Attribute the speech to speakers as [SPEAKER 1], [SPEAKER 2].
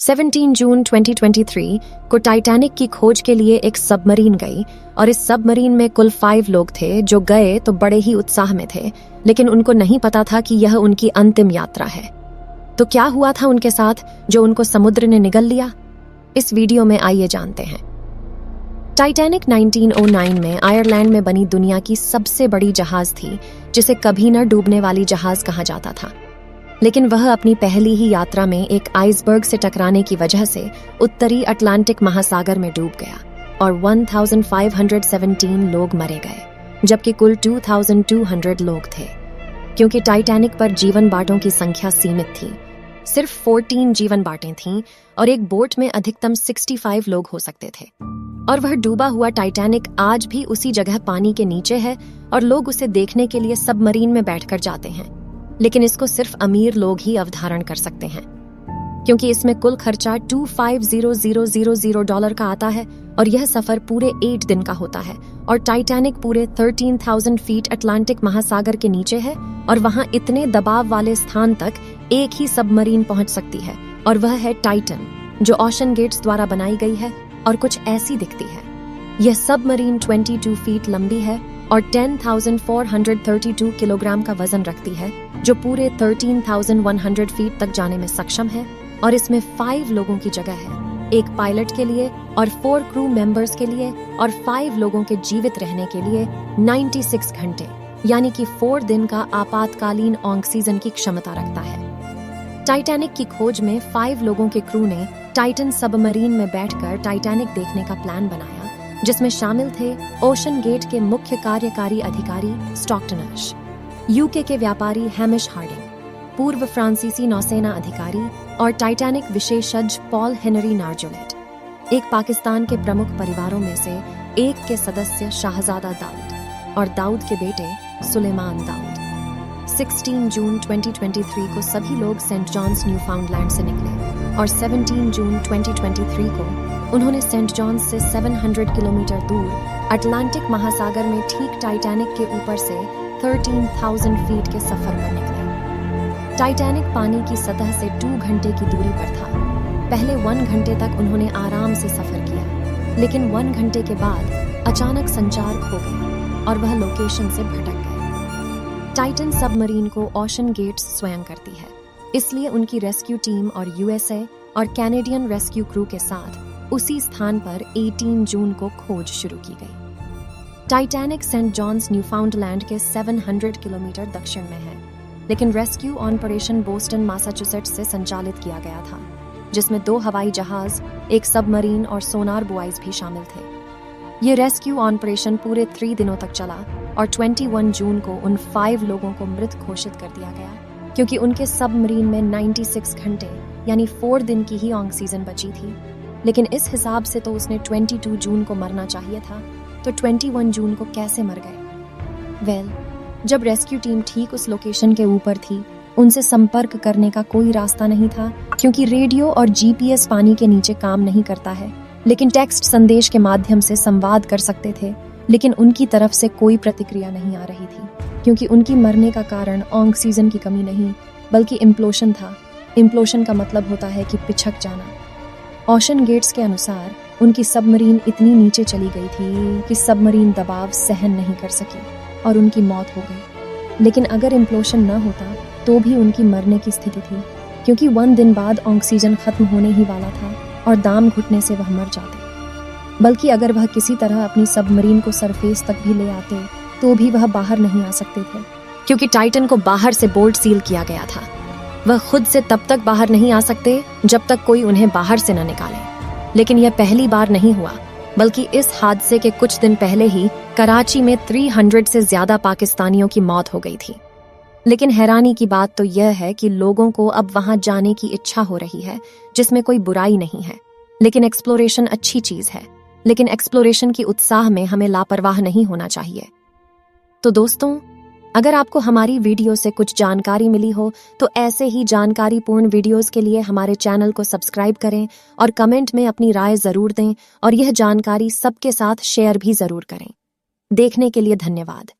[SPEAKER 1] 17 जून 2023 को टाइटैनिक की खोज के लिए एक सबमरीन गई और इस सबमरीन में कुल 5 लोग थे जो गए तो बड़े ही उत्साह में थे, लेकिन उनको नहीं पता था कि यह उनकी अंतिम यात्रा है। तो क्या हुआ था उनके साथ जो उनको समुद्र ने निगल लिया? इस वीडियो में आइए जानते हैं। टाइटैनिक 1909 में आयरलैंड में बनी दुनिया की सबसे बड़ी जहाज थी, जिसे कभी न डूबने वाली जहाज कहा जाता था। लेकिन वह अपनी पहली ही यात्रा में एक आइसबर्ग से टकराने की वजह से उत्तरी अटलांटिक महासागर में डूब गया और 1517 लोग मरे गए, जबकि कुल 2200 लोग थे। क्योंकि टाइटैनिक पर जीवन बाटों की संख्या सीमित थी, सिर्फ 14 जीवन बाटें थीं और एक बोट में अधिकतम 65 लोग हो सकते थे। और वह डूबा हुआ टाइटैनिक आज भी उसी जगह पानी के नीचे है और लोग उसे देखने के लिए सबमरीन में बैठकर जाते हैं। लेकिन इसको सिर्फ अमीर लोग ही अवधारण कर सकते हैं, क्योंकि इसमें कुल खर्चा $25,000 का आता है और यह सफर पूरे 8 दिन का होता है। और टाइटैनिक पूरे 13,000 फीट अटलांटिक महासागर के नीचे है और वहां इतने दबाव वाले स्थान तक एक ही सबमरीन पहुंच सकती है, और वह है टाइटन, जो ओशन गेट्स द्वारा बनाई गई है और कुछ ऐसी दिखती है। यह सबमरीन 22 फीट लंबी है और 10,432 किलोग्राम का वजन रखती है, जो पूरे 13,100 फीट तक जाने में सक्षम है। और इसमें 5 लोगों की जगह है, एक पायलट के लिए और 4 क्रू मेंबर्स के लिए, और 5 लोगों के जीवित रहने के लिए 96 घंटे यानी कि 4 दिन का आपातकालीन ऑक्सीजन की क्षमता रखता है। टाइटैनिक की खोज में 5 लोगों के क्रू ने टाइटन सबमरीन में बैठकर टाइटैनिक देखने का प्लान बनाया, जिसमें शामिल थे ओशन गेट के मुख्य कार्यकारी अधिकारी स्टॉकटनश, यूके के व्यापारी हैमिश हार्डिंग, पूर्व फ्रांसीसी नौसेना अधिकारी और टाइटैनिक विशेषज्ञ पॉल हेनरी नार्जोलेट, एक पाकिस्तान के प्रमुख परिवारों में से एक के सदस्य शाहजादा दाऊद और दाऊद के बेटे सुलेमान दाऊद। 16 जून 2023 को सभी लोग सेंट जॉन्स न्यूफाउंडलैंड से निकले और 17 जून 2023 को उन्होंने सेंट जॉन्स से 700 किलोमीटर दूर अटलांटिक महासागर में ठीक टाइटैनिक के ऊपर से 13,000 फीट के सफर पर निकले। टाइटैनिक पानी की सतह से 2 घंटे की दूरी पर था। पहले 1 घंटे तक उन्होंने आराम से सफर किया, लेकिन 1 घंटे के बाद अचानक संचार खो गया और वह लोकेशन से भटक गए। टाइटन सबमरीन को ओशन गेट्स स्वयं करती है, इसलिए उनकी रेस्क्यू टीम और यूएसए और कैनेडियन रेस्क्यू क्रू के साथ उसी स्थान पर 18 जून को खोज शुरू की गई। टाइटैनिक सेंट जॉन्स न्यूफाउंडलैंड के 700 किलोमीटर दक्षिण में है, लेकिन रेस्क्यू ऑपरेशन बोस्टन मैसाचुसेट्स से संचालित किया गया था, जिसमें 2 हवाई जहाज, एक सबमरीन और सोनार बुआइज भी शामिल थे। ये रेस्क्यू ऑपरेशन पूरे 3 दिनों तक चला और 21 जून को उन 5 लोगों को मृत घोषित कर दिया गया, क्योंकि उनके सबमरीन में 96 घंटे यानी 4 दिन की ही ऑक्सीजन बची थी। लेकिन इस हिसाब से तो उसने 22 जून को मरना चाहिए था, तो 21 जून को कैसे मर गए? जब रेस्क्यू टीम ठीक उस लोकेशन के ऊपर थी, उनसे संपर्क करने का कोई रास्ता नहीं था, क्योंकि रेडियो और जीपीएस पानी के नीचे काम नहीं करता है। लेकिन टेक्स्ट संदेश के माध्यम से संवाद कर सकते थे, लेकिन उनकी तरफ से कोई प्रतिक्रिया नहीं आ रही थी, क्योंकि उनकी मरने का कारण ऑक्सीजन की कमी नहीं बल्कि इम्प्लोशन था। इम्प्लोशन का मतलब होता है कि पिछक जाना। ओशन गेट्स के अनुसार उनकी सबमरीन इतनी नीचे चली गई थी कि सबमरीन दबाव सहन नहीं कर सकी और उनकी मौत हो गई। लेकिन अगर इम्प्लोशन न होता तो भी उनकी मरने की स्थिति थी, क्योंकि 1 दिन बाद ऑक्सीजन खत्म होने ही वाला था और दाम घुटने से वह मर जाते। बल्कि अगर वह किसी तरह अपनी सबमरीन को सरफेस तक भी ले आते तो भी वह बाहर नहीं आ सकते थे, क्योंकि टाइटन को बाहर से बोल्ट सील किया गया था। वह खुद से तब तक बाहर नहीं आ सकते जब तक कोई उन्हें बाहर से न निकाले। लेकिन यह पहली बार नहीं हुआ, बल्कि इस हादसे के कुछ दिन पहले ही कराची में 300 से ज्यादा पाकिस्तानियों की मौत हो गई थी। लेकिन हैरानी की बात तो यह है कि लोगों को अब वहां जाने की इच्छा हो रही है, जिसमें कोई बुराई नहीं है। लेकिन एक्सप्लोरेशन अच्छी चीज है, लेकिन एक्सप्लोरेशन की उत्साह में हमें लापरवाह नहीं होना चाहिए। तो दोस्तों, अगर आपको हमारी वीडियो से कुछ जानकारी मिली हो तो ऐसे ही जानकारीपूर्ण वीडियोस के लिए हमारे चैनल को सब्सक्राइब करें और कमेंट में अपनी राय जरूर दें, और यह जानकारी सबके साथ शेयर भी जरूर करें। देखने के लिए धन्यवाद।